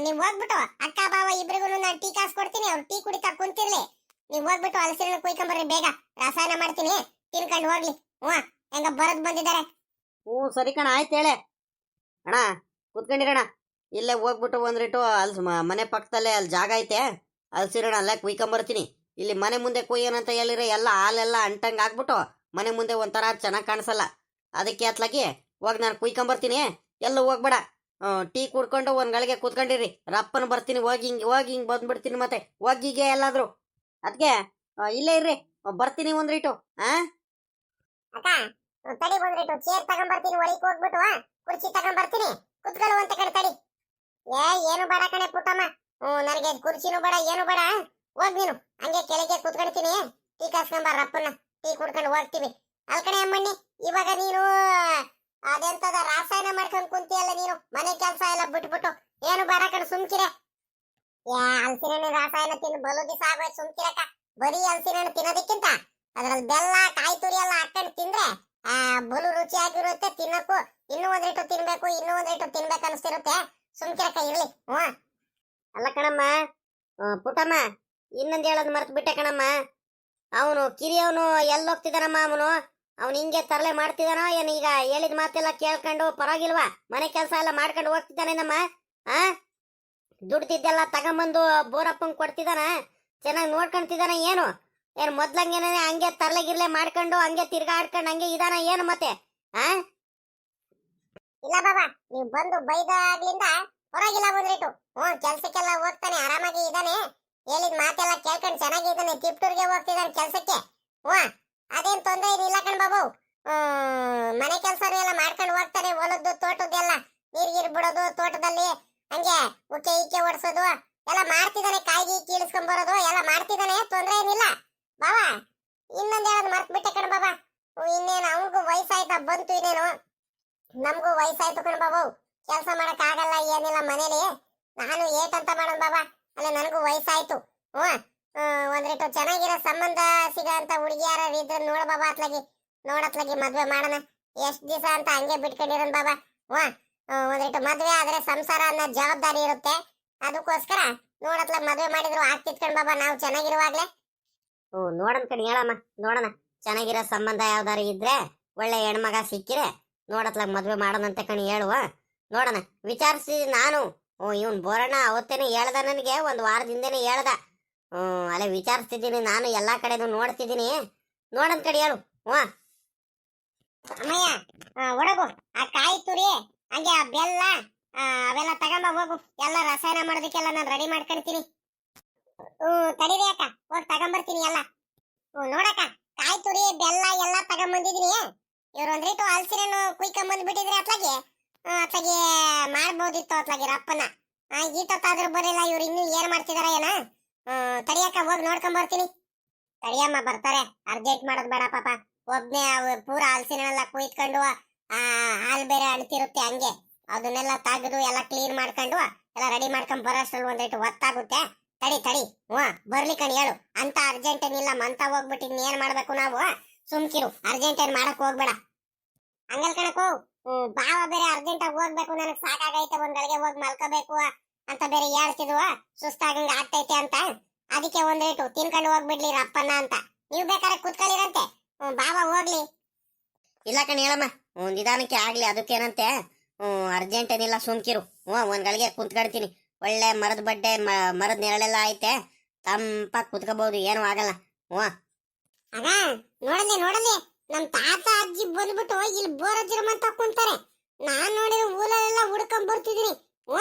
ನೀವ್ ಹೋಗ್ಬಿಟ್ಟು ಅಕ್ಕ ಬಾವ ಇಬ್ರಿಗೂ ನಾನು ಟೀ ಕಾಸು ಕೊಡ್ತೀನಿ ಅವ್ರು ಟೀ ಕುಡಿತಾ ಕುಂತಿರ್ಲಿ ನೀವ್ ಹೋಗ್ಬಿಟ್ಟು ಹಲಸಿನ ಕುಯ್ಕೊಂಬರ್ರಿ ಬೇಗ ರಸಾಯನ ಮಾಡ್ತೀನಿ ತಿನ್ಕೊಂಡು ಹೋಗ್ಲಿ ಹೆಂಗ ಬರದ್ ಬಂದಿದ್ದಾರೆ ಸರಿ ಕಣ ಆಯ್ತು ಹೇಳೆ ಅಣ್ಣ ಕೂತ್ಕೊಂಡಿರೋಣ ಇಲ್ಲೇ ಹೋಗ್ಬಿಟ್ಟು ಒಂದ್ರಿಟ್ಟು ಮನೆ ಪಕ್ಕದಲ್ಲೇ ಅಲ್ಲಿ ಜಾಗ ಐತೆ ಹಲ್ಸಿರೋಣ ಅಲ್ಲೇ ಕುಯ್ಕೊಂಬರ್ತೀನಿ ಇಲ್ಲಿ ಮನೆ ಮುಂದೆ ಕುಯ್ಯೋನಂತ ಹೇಳಿದ್ರೆ ಎಲ್ಲ ಹಾಲೆಲ್ಲ ಅಂಟಂಗೆ ಆಗ್ಬಿಟ್ಟು ಮನೆ ಮುಂದೆ ಒಂಥರ ಚೆನ್ನಾಗಿ ಕಾಣಿಸಲ್ಲ ಅದಕ್ಕೆ ಅತ್ಲಾಗಿ ಹೋಗಿ ನಾನು ಕುಯ್ಕೊಂಬರ್ತೀನಿ ಎಲ್ಲೂ ಹೋಗ್ಬೇಡ ಟೀ ಕುಡ್ಕೊಂಡು ಒಂದ್ ಗಳಿಗೆ ಕೂತ್ಕೊಂಡಿರಿ ರಪ್ಪನ ಬರ್ತೀನಿ ಹೋಗಿ ಹಿಂಗೆ ಬಂದ್ಬಿಡ್ತೀನಿ ಮತ್ತೆ ಹೋಗಿಗೆ ಎಲ್ಲಾದ್ರು ಅದಕ್ಕೆ ಇಲ್ಲೇ ಇರ್ರಿ ಬರ್ತೀನಿ ಒಂದ್ರಿಟ್ಟು ಅಕ್ಕ ತಡಿ ಬಂದ್ರಿಟ್ಟು ಚೇರ್ ತಗೊಂಡ್ಬರ್ತೀನಿ ಒಳಗೆ ಹೋಗ್ಬಿಟ್ಟು ಕುರ್ಚಿ ತಗೊಂಡ್ಬರ್ತೀನಿ ಕುತ್ಕೊಳ್ಳುವಂತ ಕಡೆ ತಡಿ ಏನು ಬೇಡ ಕಣೆ ಪುಟ್ಟಮ್ಮ ನನಗೆ ಕುರ್ಚಿನೂ ಬೇಡ ಏನು ಬೇಡ ಹೋಗ್ ನೀನು ಹಂಗೆ ಕೆಳಗೆ ಕುತ್ಕೊಳ್ತೀನಿ ಟೀ ಕಾಸ್ಕೊಂಬ ರಪ್ಪನ್ನ ಟೀ ಕುಡ್ಕೊಂಡು ಹೋಗ್ತೀವಿ ಅಲ್ಕಣೆ ಅಮ್ಮಣ್ಣಿ ಇವಾಗ ನೀನು ಅದೆಂತದ ರಾಸಾಯನ ಮಾಡ್ಕೊಂಡ್ ಕುಂತಿಯಲ್ಲ ನೀನು ಮನೆ ಕೆಲಸ ಎಲ್ಲ ಬಿಟ್ಬಿಟ್ಟು ಏನು ಬೇಡ ಕಣ ಸುಮ್ಕಿರೆ ಹಲಸಿನ ರಾಸಾಯನ ತಿಂದು ಬಲು ದಿವಸ ಆಗೋಯ್ತು ಸುಮ್ಕಿರಕ್ಕ ಬರೀ ಹಲಸಿನ ತಿನ್ನೋದಕ್ಕಿಂತ ಅದ್ರಲ್ಲಿ ಬೆಲ್ಲ ಕಾಯಿ ತುರಿ ಎಲ್ಲ ಹಾಕೊಂಡು ತಿಂದ್ರೆ ಬಲು ರುಚಿಯಾಗಿರುತ್ತೆ ತಿನ್ನಕ್ಕೂ ಇನ್ನೂ ಒಂದಿಟ್ಟು ತಿನ್ಬೇಕು ಇನ್ನೂ ಒಂದಿಟ್ಟು ತಿನ್ಬೇಕು ಅನಿಸ್ತಿರುತ್ತೆ ಸುಮ್ಕಿರಕ್ಕ ಇರ್ಲಿ ಅಲ್ಲ ಕಣಮ್ಮ ಪುಟ್ಟಮ್ಮ ಇನ್ನೊಂದು ಹೇಳೋದು ಮರ್ತು ಬಿಟ್ಟೆ ಕಣಮ್ಮ ಅವನು ಕಿರಿಯವನು ಎಲ್ಲೋಗ್ತಿದಾನಮ್ಮ ಅವನು ಹಿಂಗೆ ತರಲೆ ಮಾಡ್ತಿದಾನೋ ಏನು ಈಗ ಹೇಳಿದ ಮಾತೆಲ್ಲ ಕೇಳ್ಕೊಂಡು ಪರವಾಗಿಲ್ವಾ ಮನೆ ಕೆಲಸ ಎಲ್ಲ ಮಾಡ್ಕೊಂಡು ಹೋಗ್ತಿದ್ದಾನೇನಮ್ಮ ದುಡ್ದಿದ್ದೆಲ್ಲ ತಗೊಂಬಂದು ಬೋರಪ್ಪಂಗೆ ಕೊಡ್ತಿದಾನ ಚೆನ್ನಾಗಿ ನೋಡ್ಕೊಂತಿದಾನ ಏನು ಮೊದ್ಲಂಗೇನೆ ಹಂಗೆ ತರಲೆ ಗಿರ್ಲೆ ಮಾಡ್ಕೊಂಡು ಹಂಗೆ ತಿರ್ಗಾಡ್ಕೊಂಡು ಹಂಗೆ ಇದಾನ ಏನು ಮತ್ತೆ ಇಲ್ಲ ಬಾಬಾ ನೀವು ಬಂದು ಬೈದಾಗ್ಲಿಂದ ಹೊರಗಿಲ್ಲ ಬಂದ್ರಿಟ್ಟು ಕೆಲ್ಸಕ್ಕೆಲ್ಲ ಹೋಗ್ತಾನೆ ಆರಾಮಾಗಿ ಇದ್ದಾನೆ ಹೇಳಿದ ಮಾತೆಲ್ಲ ಕೇಳ್ಕೊಂಡು ಚೆನ್ನಾಗಿದ್ದಾನೆ ತಿಪ್ಟೂರ್ಗೆ ಹೋಗ್ತಿದ್ದಾನೆ ಕೆಲ್ಸಕ್ಕೆ ಅದೇನ್ ತೊಂದ್ರೆ ಏನಿಲ್ಲ ಕಣ್ ಬಾಬು ಮನೆ ಕೆಲಸನೂ ಎಲ್ಲ ಮಾಡ್ಕೊಂಡು ಹೋಗ್ತಾನೆ ಹೊಲದ್ದು ತೋಟದ್ದೆಲ್ಲ ನೀರ್ಗೀರ್ ಬಿಡೋದು ತೋಟದಲ್ಲಿ ಹಂಗೆ ಉಕ್ಕೆ ಈಕೆ ಓಡಿಸೋದು ಎಲ್ಲ ಮಾಡ್ತಿದ್ದಾನೆ ಕಾಯಿಗೆ ಕೀಳಿಸ್ಕೊಂಡ್ ಬರೋದು ಎಲ್ಲ ಮಾಡ್ತಿದ್ದಾನೆ ತೊಂದ್ರೆ ಏನಿಲ್ಲ ಬಾಬಾ ಇನ್ನೊಂದ್ ಹೇಳೋದು ಮರ್ತ್ ಬಿಟ್ಟೆ ಕಣ್ ಬಾಬಾ ಇನ್ನೇನು ಅವನಿಗೂ ವಯಸ್ಸಾಯ್ತಾ ಬಂತು ಇನ್ನೇನು ನಮಗೂ ವಯಸ್ಸಾಯ್ತು ಕಣ್ ಬಾಬು ಕೆಲಸ ಮಾಡಕ್ ಆಗಲ್ಲ ಏನಿಲ್ಲ ಮನೇಲಿ ನಾನು ಏಟಂತ ಮಾಡೋಣ ಬಾಬಾ ಅಲ್ಲ ನನಗೂ ವಯಸ್ಸಾಯ್ತು ಒಂದ್ರಿಟ್ಟು ಚೆನ್ನಾಗಿರೋ ಸಂಬಂಧ ಸಿಗೋಂತ ಹುಡುಗಿಯಾರ ಇದ್ರೆ ನೋಡ ಬಾಬಾ ನೋಡತ್ಲಾಗಿ ಮದ್ವೆ ಮಾಡೋಣ ಎಷ್ಟ್ ದಿವಸ ಅಂತ ಹಂಗೆ ಬಿಟ್ಕೊಂಡಿರೋನ್ ಬಾಬಾ ಒಂದ್ರಿಟ್ಟು ಮದ್ವೆ ಆದ್ರೆ ಸಂಸಾರ ಅನ್ನೋ ಜವಾಬ್ದಾರಿ ಇರುತ್ತೆ ಅದಕ್ಕೋಸ್ಕರ ನೋಡತ್ಲಾಗ ಮದ್ವೆ ಮಾಡಿದ್ರು ಆಗ್ತಿತ್ಕೊಂಡ್ ಬಾಬಾ ನಾವು ಚೆನ್ನಾಗಿರುವಾಗ್ಲೇ ನೋಡನ್ ಕಣ್ ಹೇಳಮ್ಮ ನೋಡೋಣ ಚೆನ್ನಾಗಿರೋ ಸಂಬಂಧ ಯಾವ್ದಾರು ಇದ್ರೆ ಒಳ್ಳೆ ಹೆಣ್ಮಗ ಸಿಕ್ಕಿರೆ ನೋಡತ್ಲಾಗ ಮದ್ವೆ ಮಾಡೋಣಂತ ಕಣ್ ಹೇಳುವ ನೋಡೋಣ ವಿಚಾರಿಸಿ ನಾನು ಇವನ್ ಬೋರಣ್ಣ ಅವತ್ತೇನೆ ಹೇಳ್ದ ನನಗೆ ಒಂದು ವಾರದಿಂದನೇ ಹೇಳ್ದ ಅಲ್ಲೇ ವಿಚಾರಿಸ್ತಿದ್ದೀನಿ ನಾನು ಎಲ್ಲಾ ಕಡೆನೂ ನೋಡ್ತಿದ್ದೀನಿ ನೋಡನ್ ಕಡೆ ಹೇಳು ಅಮ್ಮಯ್ಯ ಒಡಗು ಆ ಕಾಯಿ ತುರಿ ಹಂಗೆ ಆ ಬೆಲ್ಲ ಅವೆಲ್ಲ ತಗೊಂಬ ಹೋಗು ಎಲ್ಲ ರಸಾಯನ ಮಾಡೋದಕ್ಕೆಲ್ಲ ನಾನು ರೆಡಿ ಮಾಡ್ಕೊಳ್ತೀನಿ ತಡೀರಿ ಅಕ್ಕ ಹೋಗಿ ತಗೊಂಬರ್ತೀನಿ ಎಲ್ಲ ನೋಡಕ್ಕ ಕಾಯಿ ತುರಿ ಬೆಲ್ಲ ಎಲ್ಲ ತಗೊಂಬಂದಿದೀನಿ ಇವ್ರು ಒಂದ್ರಿಟ್ಟು ಹಲಸಿನ ಕುಯ್ಕೊಂಬಂದ್ಬಿಟ್ಟಿದ್ರೆ ಅತ್ಲಾಗೆ ಮಾಡ್ಬೋದಿತ್ತು ಅತ್ಲಾಗೆ ರಪ್ಪನ ಈಟೊತ್ತಾದ್ರೂ ಬರಲಿಲ್ಲ ಇವ್ರು ಇನ್ನೂ ಏನ್ ಮಾಡ್ತಿದಾರ ಏನ ತಡಿಯಕ್ಕ ಹೋಗಿ ನೋಡ್ಕೊಂಡ್ ಬರ್ತೀನಿ ತಡಿಯಮ್ಮ ಬರ್ತಾರೆ ಅರ್ಜೆಂಟ್ ಮಾಡೋದ್ ಬೇಡ ಪಾಪ ಒಬ್ನೇ ಪೂರ ಹಲಸಿನೆಲ್ಲ ಕುಯ್ಕೊಂಡು ಹಾಲ್ ಬೇರೆ ಅಳ್ತಿರುತ್ತೆ ಹಂಗೆ ಅದನ್ನೆಲ್ಲ ತೆಗೆದು ಎಲ್ಲ ಕ್ಲೀನ್ ಮಾಡ್ಕೊಂಡು ಎಲ್ಲ ರೆಡಿ ಮಾಡ್ಕೊಂಡ್ ಬರೋಷ್ಟ್ರಲ್ಲಿ ಒಂದಿಟ್ಟು ಹೊತ್ತಾಗುತ್ತೆ ತಡಿ ಬರ್ಲಿ ಕಣ್ ಹೇಳು ಅಂತ ಅರ್ಜೆಂಟ್ ಏನಿಲ್ಲ ಮಂತ ಹೋಗ್ಬಿಟ್ಟು ಏನ್ ಮಾಡ್ಬೇಕು ನಾವು ಸುಮ್ಕಿರು ಅರ್ಜೆಂಟ್ ಏನ್ ಮಾಡಕ್ ಹೋಗ್ಬೇಡ ಹಂಗಲ್ ಕಣಕು ಬಾವ ಬೇರೆ ಅರ್ಜೆಂಟ್ ಆಗಿ ಹೋಗ್ಬೇಕು ನನಗ್ ಸಾಕಾಗೈತೆ ಒಂದ್ ಗಳಿಗೆ ಹೋಗಿ ಮಲ್ಕೋಬೇಕು ಅಂತ ಬೇರೆ ಹೇಳ್ತಿದ್ವ ಸುಸ್ತಾಗಂಗ ಆಗ್ತೈತೆ ಅಂತ ಅದಕ್ಕೆ ಒಂದೇಟು ತಿನ್ಕೊಂಡು ಹೋಗ್ಬಿಡ್ಲಿ ರಪ್ಪನ್ನ ಅಂತ ನೀವ್ ಬೇಕಾದ್ರೆ ಕುತ್ಕೊಳ್ಳಿರಂತೆ ಬಾವ ಹೋಗ್ಲಿ ಇಲ್ಲ ಕಣ್ ಹೇಳಮ್ಮ ನಿಧಾನಕ್ಕೆ ಆಗ್ಲಿ ಅದಕ್ಕೇನಂತೆ ಅರ್ಜೆಂಟ್ ಏನಿಲ್ಲ ಸುಮ್ಕಿರು ಒಂದ್ ಗಳಿಗೆ ಕುತ್ಕೊಳ್ತೀನಿ ಒಳ್ಳೆ ಮರದ ಬಡ್ಡೆ ಮರದ ನೆರಳೆಲ್ಲ ಐತೆ ತಂಪಾಗಿ ಕುತ್ಕೋಬಹುದು ಏನು ಆಗಲ್ಲ ಆಗ ನೋಡಲಿ ನಮ್ ತಾತ ಅಜ್ಜಿ ಬಂದ್ಬಿಟ್ಟು ಇಲ್ಲಿ ಬೋರಜ್ಜಿರಮಂತ ಕುಂತಾರೆ ನಾನ್ ನೋಡಿದ್ರೆ ಊರಲ್ಲೆಲ್ಲ ಹುಡ್ಕೊಂಡ್ ಬರ್ತಿದೀನಿ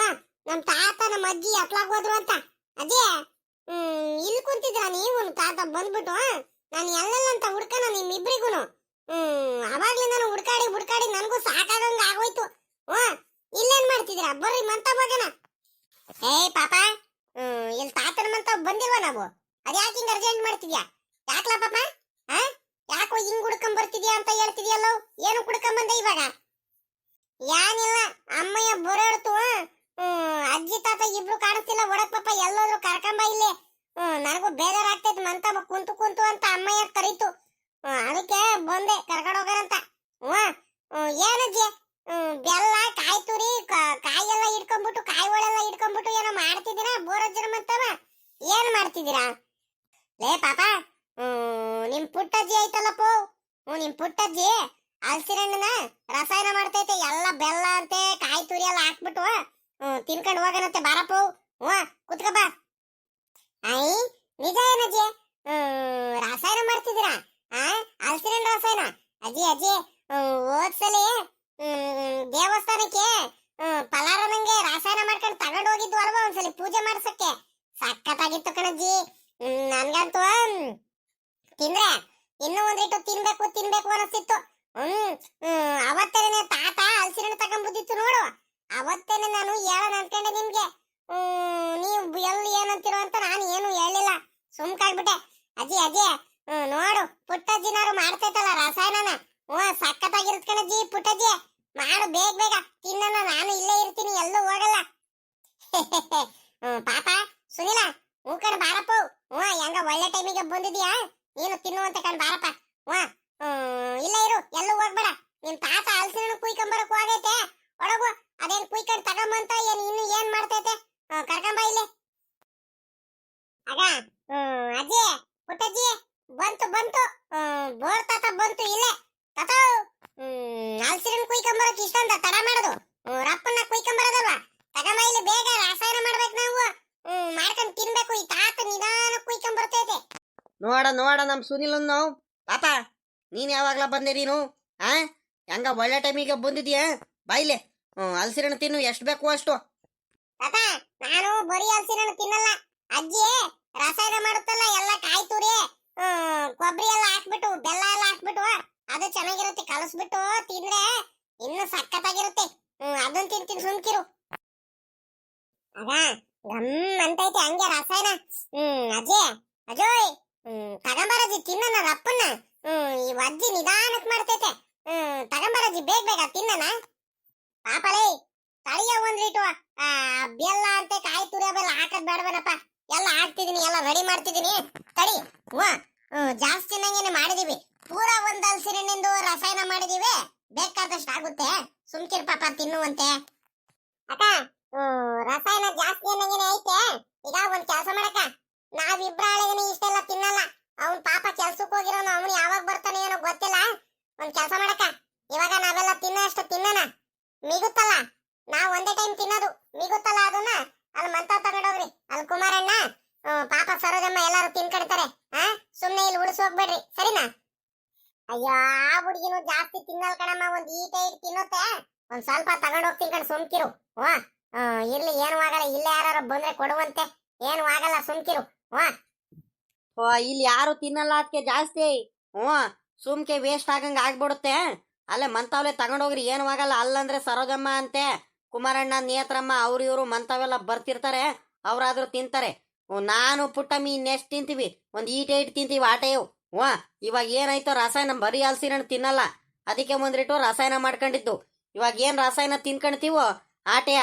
ನಮ್ ತಾತ ನಮ್ಮ ಅಜ್ಜಿ ಅತ್ಲಾಗ್ ಹೋದ್ರು ಅಂತ ಅಜ್ಜಿ ಇಲ್ಲಿ ಕುಂತಿದ್ರ ನೀವು ತಾತ ಬಂದ್ಬಿಟ್ಟು ನಾನು ಎಲ್ಲೆಲ್ಲ ಅಂತ ಹುಡ್ಕನ ನಿಮ್ಮಿಬ್ರಿಗೂನು ಅವಾಗ್ಲೇ ನಾನು ಹುಡ್ಕಾಡಿ ನನಗೂ ಸಾಕಾಗಂಗ ಆಗೋಯ್ತು ಇಲ್ಲೇನ್ ಮಾಡ್ತಿದ್ದೀರಾ ಬರ್ರಿ ಮಂತ ಹೋಗೋಣ ಏ ಪಾಪ ಇಲ್ಲಿ ತಾತನ ಮಂತ ಬಂದಿಲ್ವ ನಾವು ಅದ್ಯಾಕೆ ಹಿಂಗ್ ಅರ್ಜೆಂಟ್ ಮಾಡ್ತಿದ್ಯಾ ಯಾಕ್ಲ ಪಾಪ ಆ ಯಾಕೋ ಹಿಂಗ್ ಹುಡ್ಕೊಂಡ್ ಬರ್ತಿದ್ಯಾ ಅಂತ ಹೇಳ್ತಿದ್ಯಲ್ಲೋ ಏನು ಹುಡ್ಕೊಂಡ್ ಬಂದೆ ಇವಾಗ ಏನಿಲ್ಲ ಅಮ್ಮಯ್ಯ ಬರೋಡ್ತು ಅಜ್ಜಿ ತಾತ ಇಬ್ರು ಕಾಣಿಸ್ತಿಲ್ಲ ಒಡಕ್ ಪಾಪ ಎಲ್ಲೋದ್ರು ಕರ್ಕೊಂಬ ಇಲ್ಲಿ ನನಗೂ ಬೇಜಾರಾಗ್ತೈತಿ ಮಂತ ಕುಂತು ಕುಂತು ಅಂತ ಅಮ್ಮಯ್ಯ ಕರೀತು ಅದಕ್ಕೆ ಬಂದೆ ಕರ್ಕೊಂಡು ಹೋಗೋರಂತ ಏನಜ್ಜಿ ಬೆಲ್ಲ ಕಾಯಿ ತುರಿ ಕಾಯಿ ಎಲ್ಲ ಇಟ್ಕೊಂಡ್ಬಿಟ್ಟು ಕಾಯಿ ಒಳೆಲ್ಲ ಇಟ್ಕೊಂಡ್ಬಿಟ್ಟು ಏನೋ ಮಾಡ್ತಿದ್ದೀರಾ ಬೋರಜ್ಜನ ಮಂತವ ಏನ್ ಮಾಡ್ತಿದ್ದೀರಾ ಲೇ ಪಾಪ ನಿಮ್ ಪುಟ್ಟಜ್ಜಿ ಐತಲ್ಲಪ್ಪೋ ನಿಮ್ ಪುಟ್ಟಜ್ಜಿ ಹಲಸಿನಣ್ಣನ ರಸಾಯನ ಮಾಡ್ತೈತೆ ಎಲ್ಲ ಬೆಲ್ಲ ಅಂತೆ ಕಾಯಿ ತುರಿ ಎಲ್ಲ ಹಾಕ್ಬಿಟ್ಟು ತಿನ್ಕೊಂಡು ಹೋಗನಂತೆ ಬಾರಪ್ಪು ಕುತ್ಕ ಬಾ ಐ ನಿಜ ಏನಜ್ಜಿ ರಸಾಯನ ಮಾಡ್ತಿದ್ದೀರಾ ಹಲಸಿನಣ್ಣ ರಸಾಯನ ಅಜ್ಜಿ ಅಜ್ಜಿ ಹೋದ್ಸಲಿ ದೇವಸ್ಥಾನಕ್ಕೆ ಪಲಾರ ನಂಗೆ ರಾಸಾಯನ ಮಾಡ್ಕೊಂಡು ತಗೊಂಡು ಹೋಗಿದ್ವು ಅಲ್ವಾ ಒಂದ್ಸಲಿ ಪೂಜೆ ಮಾಡ್ಸಕ್ಕೆ ಸಖತ್ತಾಗಿತ್ತು ಕಣಜ್ಜಿ ನನ್ಗಂತೂ ತಿಂದ್ರೆ ಇನ್ನೂ ಒಂದಿಟ್ಟು ತಿನ್ಬೇಕು ತಿನ್ಬೇಕು ಅನಿಸ್ತಿತ್ತು ಅವತ್ತೇನೆ ತಾತ ಹಲಸಿನ ತಗೊಂಡ್ಬುದ್ದಿತ್ತು ನೋಡು ಅವತ್ತೇನೆ ನಾನು ಹೇಳೋಣ ಅನ್ಕೊಂಡೆ ನಿಮ್ಗೆ ನೀವು ಎಲ್ಲಿ ಏನಂತಿರೋ ಅಂತ ನಾನು ಏನು ಹೇಳಿಲ್ಲ ಸುಮ್ಕಾಗ್ಬಿಟ್ಟೆ ಅಜ್ಜಿ ಅಜ್ಜಿ ನೋಡು ಪುಟ್ಟಜ್ಜಿನಾರು ಮಾಡ್ತೈತಲ್ಲ ರಸಾಯನನ ಸಖತ್ತಾಗಿರುತ್ತೆ ಕಣಜ್ಜಿ ಪುಟ್ಟಜ್ಜಿ ಮಾಡು ಬೇಗ ಬೇಗ ತಿನ್ನೋಣ ನಾನು ಇಲ್ಲೇ ಇರ್ತೀನಿ ಎಲ್ಲೂ ಹೋಗಲ್ಲ ಪಾಪ ಸುನಿಲ ಕಣ್ ಬಾರಪ್ಪ ಹೆಂಗ ಒಳ್ಳೆ ಟೈಮಿಗೆ ಬಂದಿದ್ಯಾ ನೀನು ತಿನ್ನುವಂತ ಕಣ್ ಬಾರಪ್ಪ ಇಲ್ಲ ಇರು ಎಲ್ಲೂ ಹೋಗ್ಬೇಡ ನಿಮ್ ತಾತ ಹಲಸಿನ ಕುಯ್ಕೊಂಬರಕ್ ಹೋಗೈತೆ ಒಳಗು ಅದೇನ್ ಕುಯ್ಕೊಂಡ್ ತಗೊಂಬಂತ ಏನ್ ಇನ್ನು ಏನ್ ಮಾಡ್ತೈತೆ ಕರ್ಕೊಂಬ ಇಲ್ಲಿ ಆಗ ಅಜ್ಜಿ ಪುಟ್ಟಜ್ಜಿ ಬಂತು ಬಂತು ಬೋರ್ ತಾತ ಬಂತು ಇಲ್ಲೇ ತಾತ ಹಲಸಿನ ಕುಯ್ಕೊಂಬರಕ್ ಇಷ್ಟೊಂದ ತಡ ಮಾಡೋದು ರಪ್ಪನ್ನ ಕುಯ್ಕೊಂಬರೋದಲ್ವಾ ತಗೊಂಬ ಇಲ್ಲಿ ಬೇಗ ರಾಸಾಯನ ಮಾಡ್ಬೇಕು ನಾವು ಮಾಡ್ಕೊಂಡ್ ತಿನ್ಬೇಕು ಈ ತಾತ ನಿಧಾನ ಕುಯ್ಕೊಂಬರ್ತೈತೆ ನೋಡ ನೋಡ ನಮ್ ಸುನಿಲ್ ನಾವು ಪಾಪ ನೀನ್ ಯಾವಾಗ್ಲ ಬಂದೆ ನೀನು ಹೆಂಗ ಒಳ್ಳೆ ಟೈಮಿಗೆ ಬಂದಿದ್ಯಾ ಬಾಯ್ಲೆ ಹಲಸಿನ ತಿನ್ನು ಎಷ್ಟು ಬೇಕು ಅಷ್ಟು ತಾತ ನಾನು ಬರೀ ಹಲಸಿನ ತಿನ್ನಲ್ಲ ಅಜ್ಜಿ ರಾಸಾಯನ ಮಾಡುತ್ತಲ್ಲ ಎಲ್ಲ ಕಾಯಿ ತುರಿ ಕೊಬ್ಬರಿ ಎಲ್ಲ ಹಾಕ್ಬಿಟ್ಟು ಬೆಲ್ಲ ಎಲ್ಲ ಹಾಕ್ಬಿಟ್ಟು ಅದು ಚೆನ್ನಾಗಿರುತ್ತೆ ಕಲಸ್ಬಿಟ್ಟು ತಿಂದ್ರೆ ಇನ್ನು ಸಖತ್ತಾಗಿರುತ್ತೆ ಅದನ್ನ ತಿಂತೀನಿ ಸುಮ್ಕಿರು ಆಗ ಗಮ್ ಅಂತೈತೆ ಹಂಗೆ ರಸಾಯನ ಅಜ್ಜಿ ಅಜೋಯ್ ತಗೊಂಬರಜ್ಜಿ ತಿನ್ನನ ರಪ್ಪನ್ನ ಈ ಅಜ್ಜಿ ನಿಧಾನಕ್ ಮಾಡ್ತೈತೆ ತಗೊಂಬರಜ್ಜಿ ಬೇಗ ಬೇಗ ತಿನ್ನನ ಪಾಪಲೇ ತಳಿಯ ಒಂದ್ರಿಟ್ಟು ಬೆಲ್ಲ ಅಂತೆ ಕಾಯಿ ತುರಿ ಬೆಲ್ಲ ಹಾಕದ್ ಬೇಡವೇನಪ್ಪ ಎಲ್ಲ ಹಾಕ್ತಿದೀನಿ ಎಲ್ಲ ರೆಡಿ ಮಾಡ್ತಿದೀನಿ ತಡಿ ಜಾಸ್ತಿ ತಿನ್ನಂಗೇನೆ ಮಾಡಿದೀವಿ ಪೂರಾ ಒಂದ್ ಹಲಸಿನಿಂದು ರಸಾಯನ ಮಾಡಿದೀವಿ ಬೇಕಾದಷ್ಟು ಆಗುತ್ತೆ ಸುಮ್ಕಿರ್ ಪಾಪ ತಿನ್ನುವಂತೆ ಅಕ್ಕ ರಸಾಯನ ಜಾಸ್ತಿ ಅನ್ನಂಗೇನೆ ಐತೆ ಈಗ ಒಂದ್ ಕೆಲಸ ಮಾಡಕ್ಕ ನಾವಿಬ್ರಾಳಿಗೇನೆ ಇಷ್ಟೆಲ್ಲ ತಿನ್ನಲ್ಲ ಅವ್ನ್ ಪಾಪ ಕೆಲ್ಸಕ್ಕೆ ಹೋಗಿರೋನು ಅವನು ಯಾವಾಗ ಬರ್ತಾನೆ ಏನೋ ಗೊತ್ತಿಲ್ಲ ಒಂದ್ ಕೆಲಸ ಮಾಡಕ್ಕ ಇವಾಗ ನಾವೆಲ್ಲ ತಿನ್ನೋಷ್ಟು ತಿನ್ನೋಣ ಮಿಗುತ್ತಲ್ಲ ನಾವ್ ಒಂದೇ ಟೈಮ್ ತಿನ್ನೋದು ಮಿಗುತ್ತಲ್ಲ ಅದನ್ನ ಅಲ್ಲಿ ಮಂತ ತಗೊಂಡೋಗ್ರಿ ಅಲ್ಲಿ ಕುಮಾರಣ್ಣ ಪಾಪ ಸರೋಜಮ್ಮ ಎಲ್ಲಾರು ತಿನ್ಕೊಡ್ತಾರೆ ಸುಮ್ನೆ ಇಲ್ಲಿ ಉಳಿಸ್ ಹೋಗ್ಬೇಡ್ರಿ ಸರಿನಾ ಅಯ್ಯೋ ಆ ಹುಡುಗಿನು ಜಾಸ್ತಿ ತಿನ್ನಲ್ ಕಣಮ್ಮ ಒಂದ್ ಈಟೆ ಇಟ್ ತಿನ್ನುತ್ತೆ ಒಂದ್ ಸ್ವಲ್ಪ ತಗೊಂಡ್ ಹೋಗ್ತೀನಿ ಕಣ್ ಸುಮ್ಕಿರು ಇರ್ಲಿ ಏನು ಆಗಲ್ಲ ಇಲ್ಲೇ ಯಾರು ಬಂದ್ರೆ ಕೊಡುವಂತೆ ಏನು ಆಗಲ್ಲ ಸುಮ್ಕಿರು ಇಲ್ಲಿ ಯಾರು ತಿನ್ನಲ್ಲ ಅದಕ್ಕೆ ಜಾಸ್ತಿ ಸುಮ್ಕೆ ವೇಸ್ಟ್ ಆಗಂಗ ಆಗ್ಬಿಡುತ್ತೆ ಅಲ್ಲೇ ಮಂತಾವ್ಲೆ ತಗೊಂಡೋಗ್ರಿ ಏನು ಆಗಲ್ಲ ಅಲ್ಲಂದ್ರೆ ಸರೋಜಮ್ಮ ಅಂತೆ ಕುಮಾರಣ್ಣ ನೇತ್ರಮ್ಮ ಅವ್ರು ಇವರು ಮಂತಾವೆಲ್ಲ ಬರ್ತಿರ್ತಾರೆ ಅವ್ರಾದ್ರೂ ತಿಂತಾರೆ ನಾನು ಪುಟ್ಟಮ್ಮಿ ಇನ್ನೆಷ್ಟು ತಿಂತೀವಿ ಒಂದ್ ಈಟೆ ಇಟ್ಟು ತಿಂತೀವಿ ಆಟೆಯು ಇವಾಗ ಏನಾಯ್ತು ರಸಾಯನ ಬರೀ ಹಲಸಿನ ತಿನ್ನಲ್ಲ ಅದಕ್ಕೆ ಒಂದ್ರಿಟ್ಟು ರಸಾಯನ ಮಾಡ್ಕೊಂಡಿದ್ದು ಇವಾಗ ಏನ್ ರಸಾಯನ ತಿನ್ಕೊಂತೀವೋ ಆಟೆಯ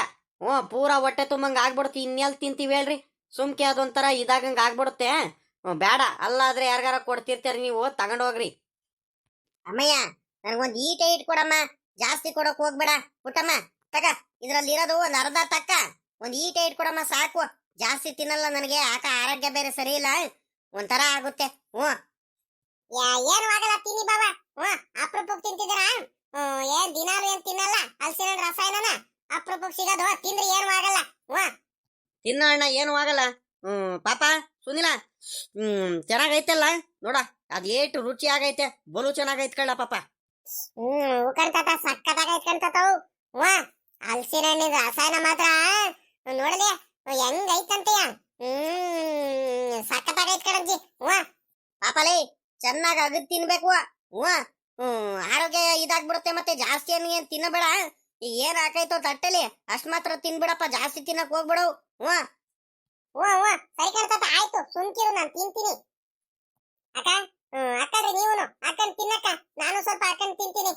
ಪೂರಾ ಹೊಟ್ಟೆ ತುಂಬಂಗ ಆಗ್ಬಿಡುತ್ತೆ ಇನ್ನೆಲ್ ತಿಂತೀವಿ ಹೇಳ್ರಿ ಸುಮ್ಕೆ ಅದೊಂಥರ ಇದಾಗಂಗ ಆಗ್ಬಿಡುತ್ತೆ ಬೇಡ ಅಲ್ಲಾದ್ರೆ ಯಾರಿಗಾರ ಕೊಡ್ತಿರ್ತೀರಿ ನೀವು ತಗೊಂಡೋಗ್ರಿ ಅಮ್ಮಯ್ಯ ನನಗೊಂದ್ ಈಟೆ ಇಟ್ಕೊಡಮ್ಮ ಜಾಸ್ತಿ ಕೊಡಕ್ ಹೋಗ್ಬೇಡ ಪುಟ್ಟಮ್ಮ ತಗ ಇದ್ರಲ್ಲಿ ಇರೋದು ಒಂದ್ ಅರ್ಧ ತಕ್ಕ ಒಂದ್ ಈಟೆ ಇಟ್ಕೊಡಮ್ಮ ಸಾಕು ಜಾಸ್ತಿ ತಿನ್ನಲ್ಲ ನನಗೆ ಆರೋಗ್ಯ ಬೇರೆ ಸರಿ ಇಲ್ಲ ಒಂಥರ ಆಗುತ್ತೆ ಏನು ಆಗಲ್ಲ ತಿನ್ನಿ ಬಾಬಾ ಅಪ್ರೂಪಕ್ ತಿಂತಿದ್ದೀರಾ ಏನ್ ದಿನಾಲು ಏನ್ ತಿನ್ನಲ್ಲ ಹಲಸಿನ ರಸಾಯನನ ಅಪ್ರೂಪಕ್ ಸಿಗೋದು ತಿಂದ್ರೆ ಏನು ಆಗಲ್ಲ ತಿನ್ನ ಅಣ್ಣ ಏನು ಆಗಲ್ಲ ಪಾಪ ಸುನಿಲ ಚೆನ್ನಾಗೈತಲ್ಲ ನೋಡ ಅದೇಟು ರುಚಿ ಆಗೈತೆ ಬಲು ಚೆನ್ನಾಗೈತ್ ಕಳ್ಳ ಪಾಪ ಕಣ್ತಾತ ಸಕ್ಕತ್ತಾಗೈತ್ ಕಣ್ತಾತವು ಹಲಸಿನ ಹಣ್ಣಿನ ರಸಾಯನ ಮಾತ್ರ ನೋಡಲಿ ಹೆಂಗೈತಂತೆಯ ಸಕ್ಕತ್ತಾಗೈತ್ ಕಣಜ್ಜಿ ಪಾಪಲೇ ಚೆನ್ನಾಗಿ ಅಗದ್ ತಿನ್ಬೇಕು ಆರೋಗ್ಯ ಇದಾಗ್ಬಿಡುತ್ತೆ ಮತ್ತೆ ಜಾಸ್ತಿ ಏನ್ ತಿನ್ನಬೇಡ ಈಗ ಏನ್ ಹಾಕೈತೋ ತಟ್ಟಲಿ ಅಷ್ಟ್ ಮಾತ್ರ ತಿನ್ಬಿಡಪ್ಪ ಜಾಸ್ತಿ ತಿನ್ನಕ್ ಹೋಗ್ಬಿಡವು ಹ್ಞೂ ಸರಿ ಕಾಣ್ತದ, ಆಯ್ತು ಸುಮ್ಕಿರು, ನಾನು ತಿಂತೀನಿ. ಅಕ್ಕ, ಅಕ್ಕಡ್ರಿ ನೀವುನು, ಅಕ್ಕನ್ ತಿನ್ನಕ್ಕ, ನಾನು ಸ್ವಲ್ಪ ಅಕ್ಕನ್ ತಿಂತೀನಿ.